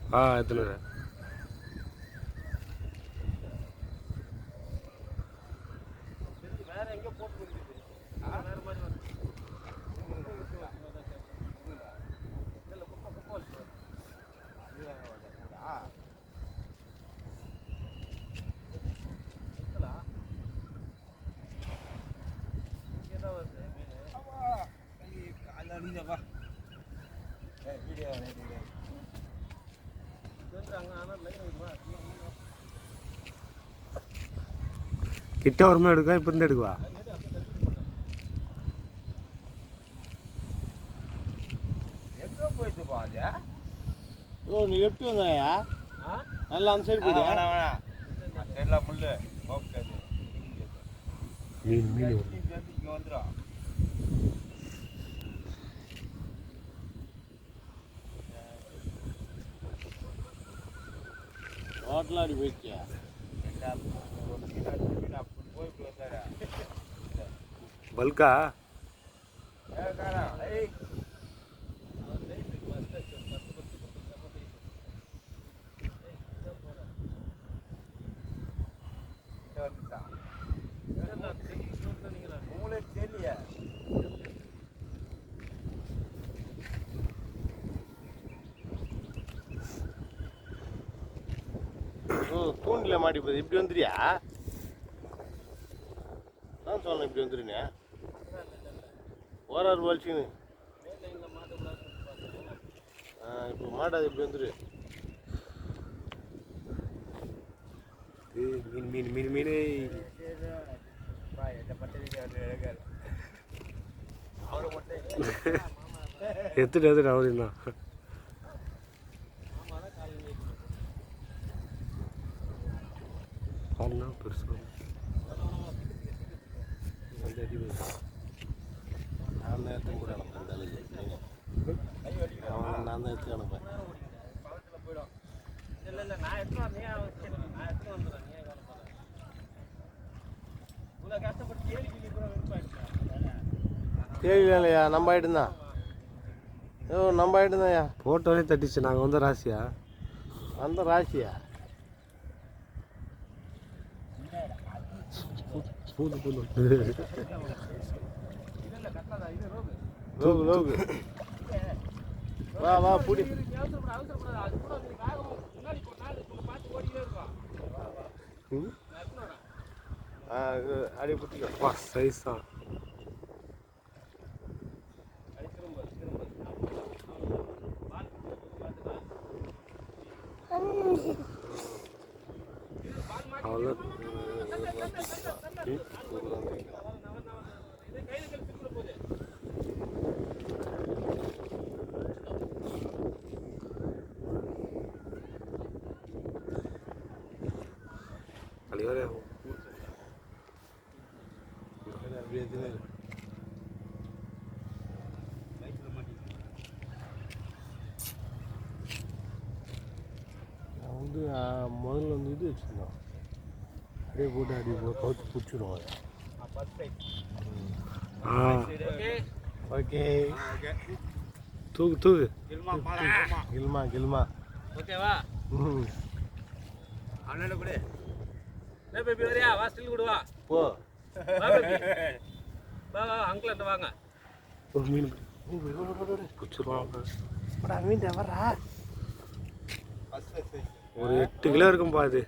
எத்தனை வேற எங்கே போட்டு கொடுக்குது வேற மாதிரி கிட்ட வருமா எடுக்கா இப்போ இருந்து எடுக்குவா நீ எப்படி வந்தாயா நல்லா அந்த சைடு போயிடு மீன் மீன் வந்துடும் ஹோட்டல் அடி போயிடுச்சியா பல்கா தூண்டில் மாட்டி போகுது இப்படி வந்துடுறியா நான் சொன்னேன் இப்படி வந்துடுனே ஓராறு வலிச்சுன்னு இப்போ மாட்டாது இப்படி வந்துடு மீன் மீன் மீன் மீன் எத்துட்டு எத்துட்டு அவருன்னா கால்னா பெருசு நான் தான் எடுத்து கூட அனுப்பேன் நான் தான் எடுத்து அனுப்பேன் தெரியலையா நம்ம ஆகிட்டு தான் நம்ம ஆகிட்டு தான்யா போட்டோலே தட்டிச்சு நாங்கள் வந்த ராசியா அந்த ராசியா பூது பூது லோகு லோகு வா வா பூடி அடி புட்டிக்கோ சைஸ் தான் அவ்வளோ கழிவறை வந்து முதல்ல வந்து இது வச்சுருந்தோம் அப்படியே போட்டு அடி கவுத்து பிடிச்சிடுவோம் ஓகே தூக்கு தூக்கு கில்மா கில்மா ஓகேவா அவனோட கூட பேபி வரியா வா ஸ்டில் கூட வா போ வா வா அங்கிள் அந்த வாங்க ஒரு மீன் பிடிச்சிருவாங்க மீன் வரா ஒரு 8 கிலோ இருக்கும்பா இது